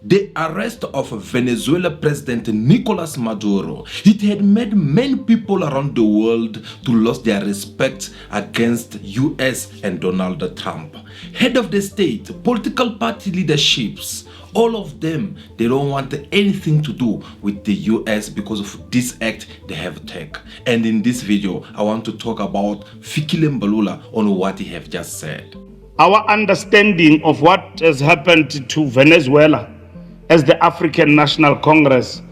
The arrest of Venezuela President Nicolas Maduro, it had made many people around the world to lose their respect against US and Donald Trump. Head of the state, political party leaderships, all of them, they don't want anything to do with the US because of this act they have taken. And in this video, I want to talk about Fikile Mbalula on what he have just said. Our understanding of what has happened to Venezuela as the African National Congress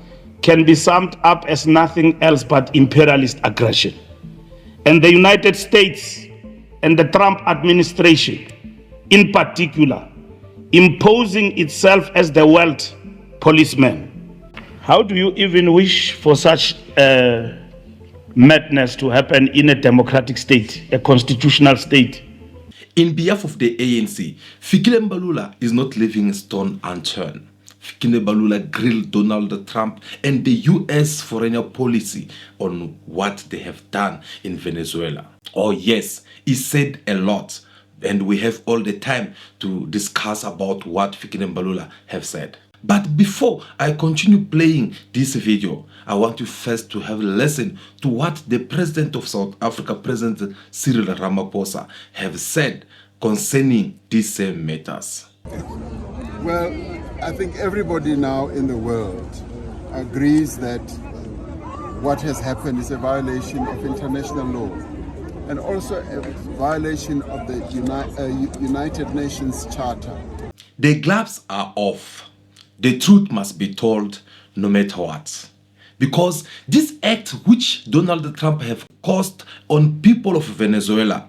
can be summed up as nothing else but imperialist aggression. And the United States and the Trump administration, in particular, imposing itself as the world policeman. How do you even wish for such madness to happen in a democratic state, a constitutional state? In behalf of the ANC, Fikile Mbalula is not leaving a stone unturned. Fikile Mbalula grilled Donald Trump and the US foreign policy on what they have done in Venezuela. Oh yes, he said a lot, and we have all the time to discuss about what Fikile Mbalula have said. But before I continue playing this video, I want you first to have a listen to what the President of South Africa, President Cyril Ramaphosa, have said concerning these same matters. Well, I think everybody now in the world agrees that what has happened is a violation of international law and also a violation of the United Nations Charter. The gloves are off. The truth must be told no matter what. Because this act which Donald Trump have caused on people of Venezuela,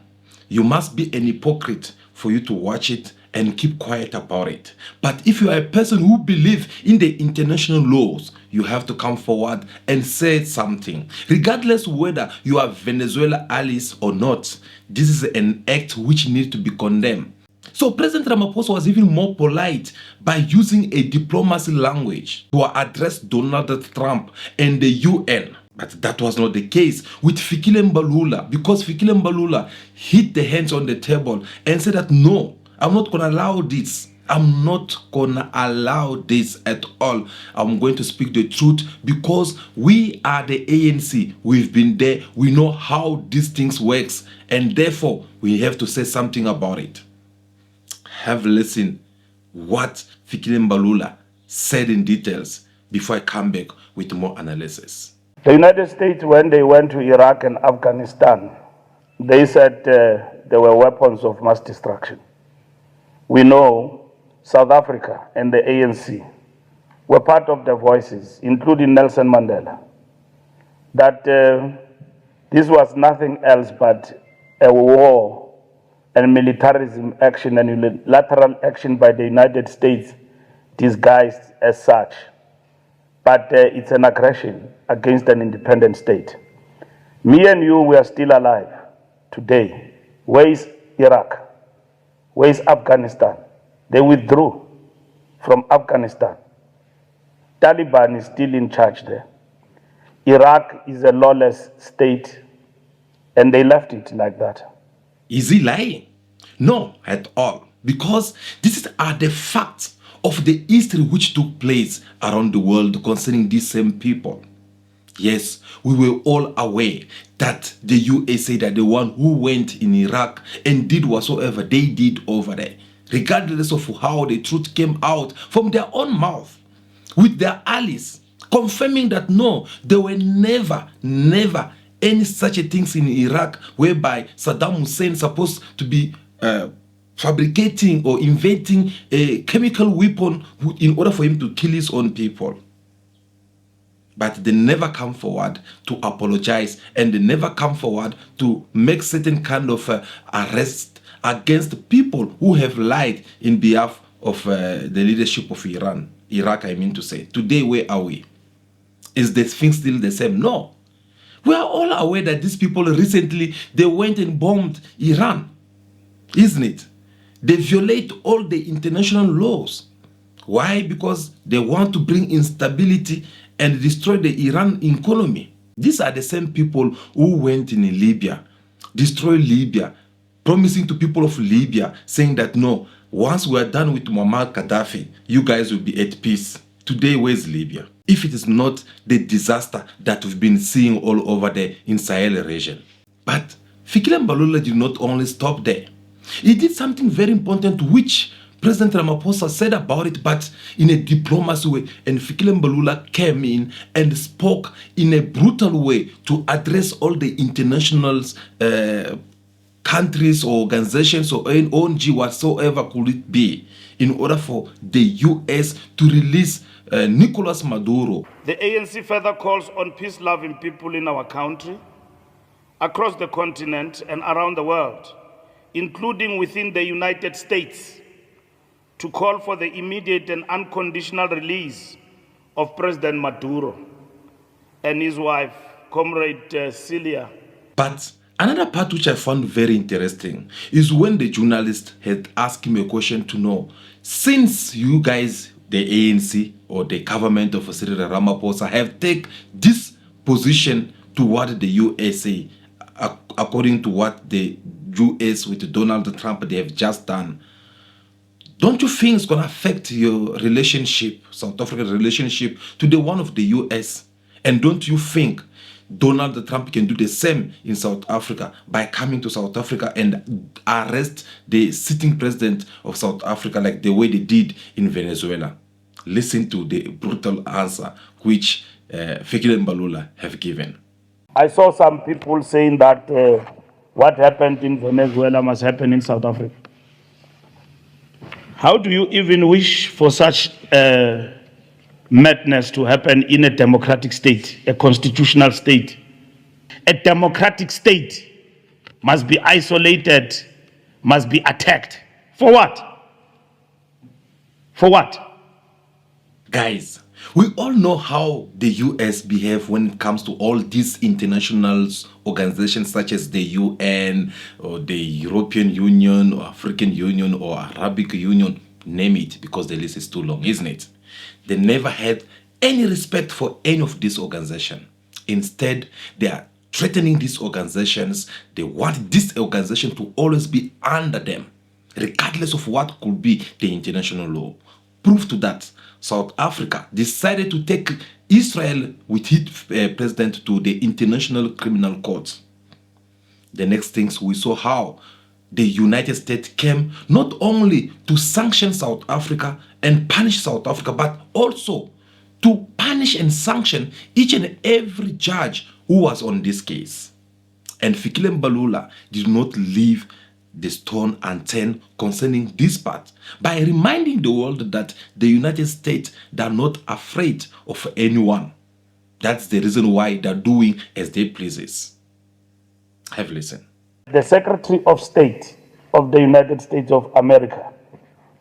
you must be an hypocrite for you to watch it and keep quiet about it. But if you are a person who believes in the international laws, you have to come forward and say something. Regardless whether you are Venezuela allies or not, this is an act which needs to be condemned. So President Ramaphosa was even more polite by using a diplomacy language to address Donald Trump and the UN. But that was not the case with Fikile Mbalula, because Fikile Mbalula hit the hands on the table and said that no, I'm not going to allow this. I'm not going to allow this at all. I'm going to speak the truth because we are the ANC. We've been there. We know how these things works. And therefore, we have to say something about it. Have listened what Fikile Mbalula said in details before I come back with more analysis. The United States, when they went to Iraq and Afghanistan, they said there were weapons of mass destruction. We know South Africa and the ANC were part of the voices, including Nelson Mandela, that this was nothing else but a war and militarism action and unilateral action by the United States disguised as such. But it's an aggression against an independent state. Me and you, we are still alive today. Where is Iraq? Where is Afghanistan? They withdrew from Afghanistan. Taliban is still in charge there. Iraq is a lawless state, and they left it like that. Is he lying? No, at all. Because these are the facts of the history which took place around the world concerning these same people. Yes, we were all aware that the USA, that the one who went in Iraq and did whatsoever they did over there, regardless of how the truth came out from their own mouth, with their allies, confirming that no, there were never any such things in Iraq whereby Saddam Hussein supposed to be fabricating or inventing a chemical weapon in order for him to kill his own people. But they never come forward to apologize, and they never come forward to make certain kind of arrest against people who have lied in behalf of the leadership of Iraq, I mean to say. Today, where are we? Is the thing still the same? No. We are all aware that these people recently, they went and bombed Iran, isn't it? They violate all the international laws. Why? Because they want to bring instability and destroy the Iran economy. These are the same people who went in Libya, destroyed Libya, promising to people of Libya, saying that no, once we are done with Muammar Gaddafi, you guys will be at peace. Today, where's Libya? If it is not the disaster that we've been seeing all over the in Sahel region. But Fikile Mbalula did not only stop there. He did something very important which President Ramaphosa said about it, but in a diplomacy way. And Fikile Mbalula came in and spoke in a brutal way to address all the international countries or organizations or ONG whatsoever could it be, in order for the US to release Nicolas Maduro. The ANC further calls on peace-loving people in our country, across the continent and around the world, including within the United States, to call for the immediate and unconditional release of President Maduro and his wife, Comrade Celia. But another part which I found very interesting is when the journalist had asked him a question to know, since you guys, the ANC or the government of Cyril Ramaphosa, have taken this position toward the USA, according to what the US with Donald Trump they have just done, don't you think it's going to affect your relationship, South African relationship, to the one of the US? And don't you think Donald Trump can do the same in South Africa by coming to South Africa and arrest the sitting president of South Africa like the way they did in Venezuela? Listen to the brutal answer which Fikile Mbalula have given. I saw some people saying that what happened in Venezuela must happen in South Africa. How do you even wish for such madness to happen in a democratic state, a constitutional state? A democratic state must be isolated, must be attacked. For what? For what? Guys, we all know how the US behave when it comes to all these international organizations such as the UN or the European Union or African Union or Arabic Union, name it, because the list is too long, isn't it? They never had any respect for any of these organizations. Instead, they are threatening these organizations. They want this organization to always be under them, regardless of what could be the international law. Proof to that, South Africa decided to take Israel with its president to the International Criminal Court. The next things we saw how the United States came not only to sanction South Africa and punish South Africa, but also to punish and sanction each and every judge who was on this case. And Fikile Mbalula did not leave the stone unturned concerning this part by reminding the world that the United States are not afraid of anyone. That's the reason why they're doing as they pleases. Have a listen. The Secretary of State of the United States of America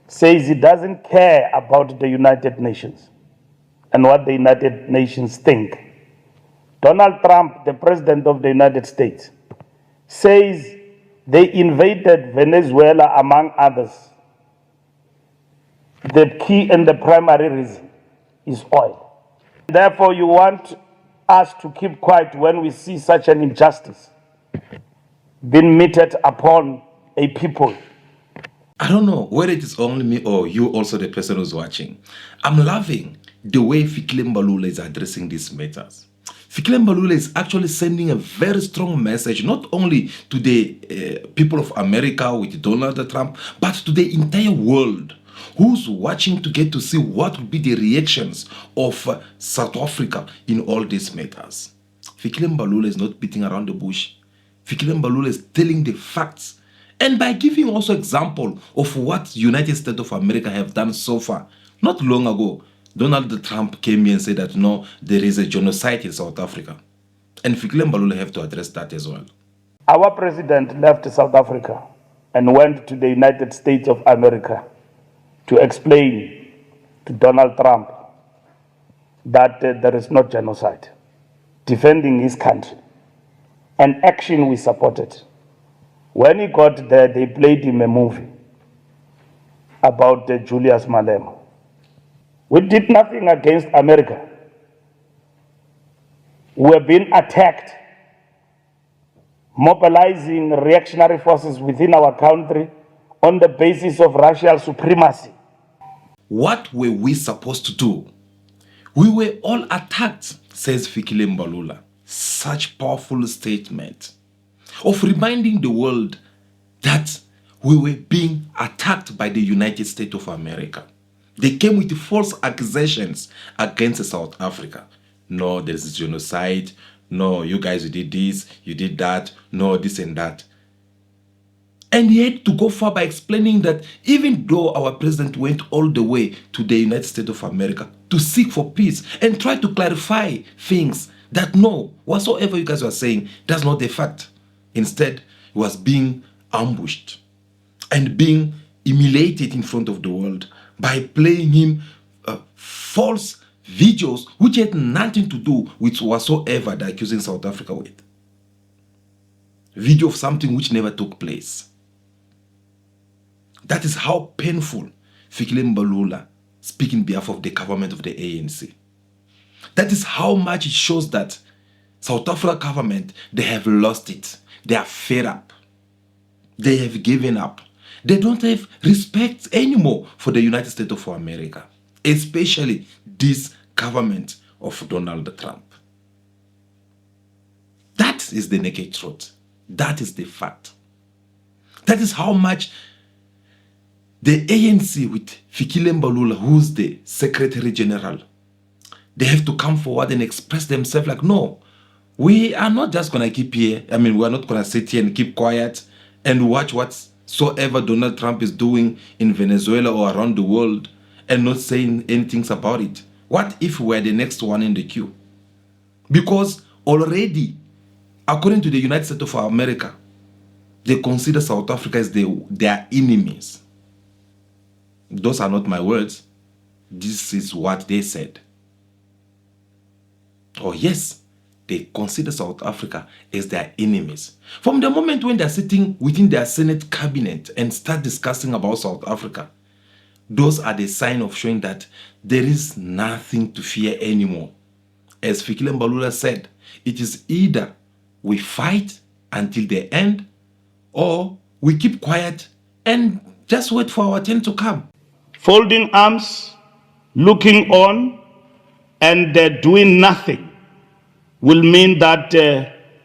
says he doesn't care about the United Nations and what the United Nations think. Donald Trump, the President of the United States, says they invaded Venezuela, among others. The key and the primary reason is oil. Therefore, you want us to keep quiet when we see such an injustice being meted upon a people. I don't know whether it is only me or you also the person who's watching. I'm loving the way Fikile Mbalula is addressing these matters. Fikile Mbalula is actually sending a very strong message, not only to the people of America with Donald Trump, but to the entire world who's watching to get to see what will be the reactions of South Africa in all these matters. Fikile Mbalula is not beating around the bush. Fikile Mbalula is telling the facts, and by giving also example of what United States of America have done so far. Not long ago, Donald Trump came here and said that no, there is a genocide in South Africa. And Fikile Mbalula have to address that as well. Our president left South Africa and went to the United States of America to explain to Donald Trump that there is no genocide, defending his country, an action we supported. When he got there, they played him a movie about Julius Malema. We did nothing against America. We have been attacked, mobilizing reactionary forces within our country on the basis of racial supremacy. What were we supposed to do? We were all attacked, says Fikile Mbalula. Such powerful statement of reminding the world that we were being attacked by the United States of America. They came with false accusations against South Africa. No, there's genocide. No, you guys, you did this, you did that. No, this and that. And he had to go far by explaining that even though our president went all the way to the United States of America to seek for peace and try to clarify things, that no, whatsoever you guys were saying, that's not the fact. Instead, he was being ambushed and being humiliated in front of the world by playing him false videos which had nothing to do with whatsoever they're accusing South Africa with. Video of something which never took place. That is how painful Fikile Mbalula speaking on behalf of the government of the ANC. That is how much it shows that South Africa government, they have lost it. They are fed up. They have given up. They don't have respect anymore for the United States of America, especially this government of Donald Trump. That is the naked truth. That is the fact. That is how much the ANC with Fikile Mbalula, who's the Secretary General, they have to come forward and express themselves like, no, we are not just going to keep here. I mean, we are not going to sit here and keep quiet and watch whatsoever Donald Trump is doing in Venezuela or around the world and not saying anything about it. What if we're the next one in the queue? Because already, according to the United States of America, they consider South Africa as their enemies. Those are not my words. This is what they said. Oh yes, they consider South Africa as their enemies. From the moment when they're sitting within their Senate cabinet and start discussing about South Africa, those are the sign of showing that there is nothing to fear anymore. As Fikile Mbalula said, it is either we fight until the end or we keep quiet and just wait for our turn to come. Folding arms, looking on, and doing nothing will mean that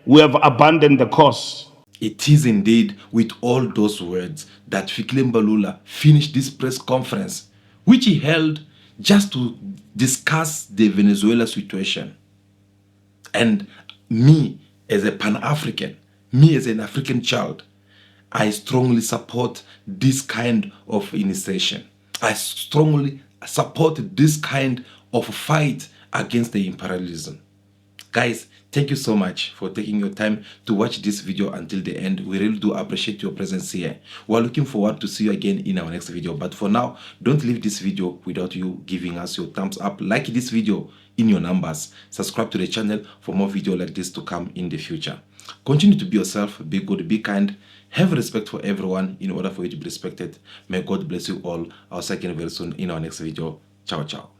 we have abandoned the cause. It is indeed with all those words that Fikile Mbalula finished this press conference, which he held just to discuss the Venezuela situation. And me, as a Pan-African, me as an African child, I strongly support this kind of initiation. I strongly support this kind of fight against the imperialism. Guys, thank you so much for taking your time to watch this video until the end. We really do appreciate your presence here. We're looking forward to see you again in our next video. But for now, don't leave this video without you giving us your thumbs up. Like this video in your numbers. Subscribe to the channel for more videos like this to come in the future. Continue to be yourself, be good, be kind, have respect for everyone in order for you to be respected. May God bless you all. I'll see you again very soon in our next video. Ciao, ciao.